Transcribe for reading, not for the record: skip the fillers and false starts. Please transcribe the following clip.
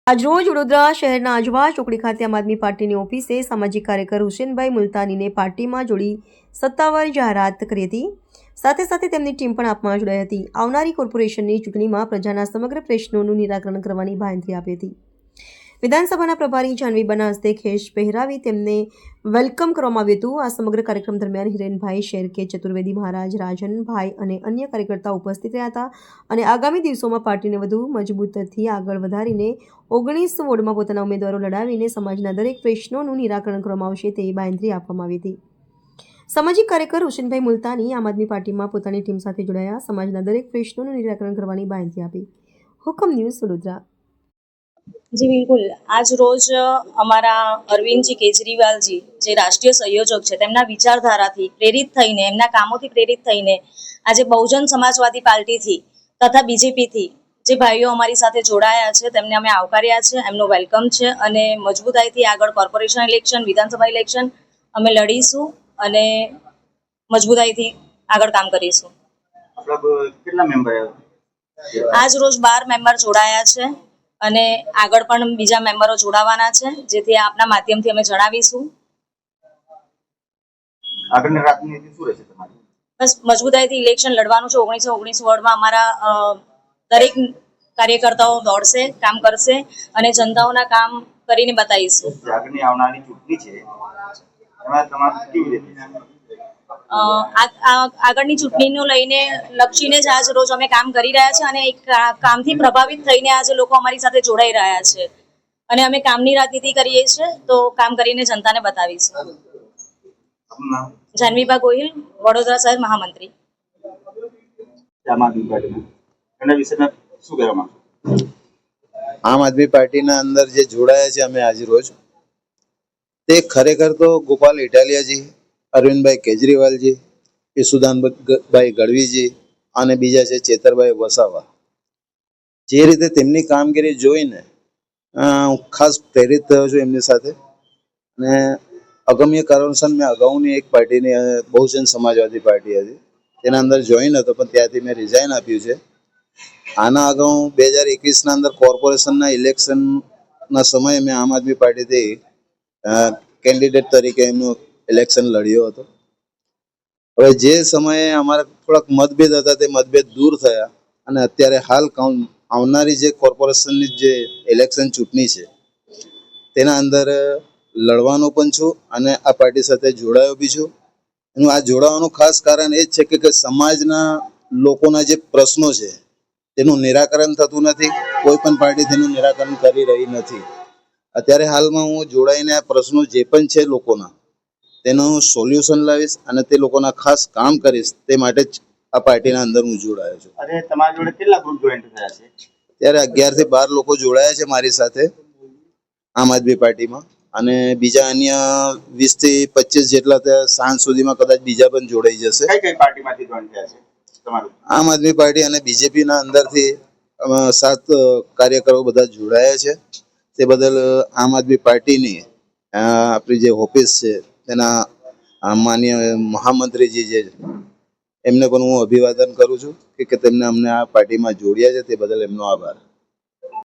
આજરોજ વડોદરા શહેરના આજવા ચોકડી ખાતે આમ આદમી પાર્ટીની ઓફિસે સામાજિક કાર્યકર હુસેનભાઈ મુલતાનીને પાર્ટીમાં જોડી સત્તાવાર જાહેરાત કરી હતી। સાથે સાથે તેમની ટીમ પણ આપમાં જોડાઈ હતી। આવનારી કોર્પોરેશનની ચૂંટણીમાં પ્રજાના સમગ્ર પ્રશ્નોનું નિરાકરણ કરવાની બાંહેધરી આપી હતી। વિધાનસભાના પ્રભારી જાનવીબાના હસ્તે ખેસ પહેરાવી તેમને વેલકમ કરવામાં આવ્યું હતું। આ સમગ્ર કાર્યક્રમ દરમિયાન હિરેનભાઈ શેરકે, ચતુર્વેદી મહારાજ, રાજનભાઈ અને અન્ય કાર્યકર્તાઓ ઉપસ્થિત રહ્યા હતા અને આગામી દિવસોમાં પાર્ટીને વધુ મજબૂતથી આગળ વધારીને 19 વોર્ડમાં પોતાના ઉમેદવારો લડાવીને સમાજના દરેક પ્રશ્નોનું નિરાકરણ કરવામાં આવશે તેવી બાંહેધરી આપવામાં આવી હતી। સામાજિક કાર્યકર હુસેનભાઈ મુલતાની આમ આદમી પાર્ટીમાં પોતાની ટીમ સાથે જોડાયા, સમાજના દરેક પ્રશ્નોનું નિરાકરણ કરવાની બાંહેધરી આપી। હુકમ ન્યૂઝ વડોદરા। जी बिल्कुल। आज रोज અમારા અરવિંદજી કેજરીવાલજી જે રાષ્ટ્રીય સંયોજક છે તેમના વિચારધારાથી પ્રેરિત થઈને, એમના કામોથી પ્રેરિત થઈને આજે બહુજન સમાજવાદી પાર્ટીથી તથા બીજેપીથી જે ભાઈઓ અમારી સાથે જોડાયા છે તેમને અમે આવકાર્યા છે, એમનો વેલકમ છે અને મજબૂતાઈથી આગળ કોર્પોરેશન ઇલેક્શન, વિધાનસભા ઇલેક્શન અમે લડીશું અને મજબૂતાઈથી આગળ કામ કરીશું। કેટલા મેમ્બર આજ રોજ 12 મેમ્બર જોડાયા છે અને આગળ પણ બીજા મેમ્બરો જોડાવાના છે, જેથી આપના માધ્યમથી અમે જણાવીશું। આગળની રણનીતિ શું રહેશે તમારી? બસ મજબૂતાઈથી ઇલેક્શન લડવાનું છે। 1919 વોર્ડમાં અમારા દરેક કાર્યકર્તાઓ દોડશે, કામ કરશે અને જનતાઓના કામ કરીને બતાવીશું। આગળની આવનારી ચૂંટણી છે એમાં તમારું કેવી રીતે આગળની ચૂંટણીનો લઈને લક્ષીને જ આજ રોજ અમે કામ કરી રહ્યા છીએ અને એક કામથી પ્રભાવિત થઈને આજે લોકો અમારી સાથે જોડાઈ રહ્યા છે અને અમે કામની રાજનીતિ કરીએ છીએ, તો કામ કરીને જનતાને બતાવીશું। જાનવીબા ગોહિલ, વડોદરા શહેર મહામંત્રી। આમ આદમી પાર્ટીના એના વિશે શું કહેવા માંગો? આમ આદમી પાર્ટીના અંદર જે જોડાયા છે અમે આજ રોજ, તે ખરેખર તો ગોપાલ ઇટાલિયાજી, અરવિંદભાઈ કેજરીવાલજી, ઈસુદાનભાઈ ગઢવીજી અને બીજા છે ચેતરભાઈ વસાવા। જે રીતે તેમની કામગીરી જોઈને હું ખાસ પ્રેરિત થયો છું એમની સાથે અને અગમ્ય કારણોસર મેં અગાઉની એક પાર્ટીની બહુજન સમાજવાદી પાર્ટી હતી તેના અંદર જોઈન હતો, પણ ત્યાંથી મેં રિઝાઇન આપ્યું છે। આના અગાઉ 2021ના અંદર કોર્પોરેશનના ઇલેક્શનના સમયે મેં આમ આદમી પાર્ટીથી કેન્ડિડેટ તરીકે એમનું ઇલેક્શન લડ્યો હતો। હવે જે સમયે અમારા થોડાક મતભેદ હતા તે મતભેદ દૂર થયા અને અત્યારે હાલ આવનારી જે કોર્પોરેશનની જે ઇલેક્શન ચૂંટણી છે તેના અંદર લડવાનો પણ છું અને આ પાર્ટી સાથે જોડાયો બી છું। એનું આ જોડાવાનું ખાસ કારણ એ જ છે કે સમાજના લોકોના જે પ્રશ્નો છે તેનું નિરાકરણ થતું નથી, કોઈ પણ પાર્ટી તેનું નિરાકરણ કરી રહી નથી। અત્યારે હાલમાં હું જોડાઈને આ પ્રશ્નો જે પણ છે લોકોના તેનું સોલ્યુશન લાવીશ અને તે લોકોના ખાસ કામ કરીશ, તે માટે જ આ પાર્ટીના અંદર હું જોડાયો છું। અરે તમારી જોડે કેટલા ગ્રુપ જોઈન્ટ થયા છે? ત્યારે 11 થી 12 લોકો જોડાયા છે મારી સાથે આમ આદમી પાર્ટીમાં અને બીજા અન્ય 20 થી 25 જેટલા સાંજ સુધીમાં કદાચ બીજા પણ જોડાઈ જશે। કઈ કઈ પાર્ટીમાંથી જોઈન થયા છે તમારું? આમ આદમી પાર્ટી અને બીજેપીના અંદરથી 7 કાર્યકરો બધા જોડાયા છે। તે બદલ આમ આદમી પાર્ટીની આપણી જે ઓફિસ છે તેના માન્ય મહામંત્રીજી જે એમને પણ હું અભિવાદન કરું છું કે તેમને અમને આ પાર્ટીમાં જોડ્યા છે, તે બદલ એમનો આભાર।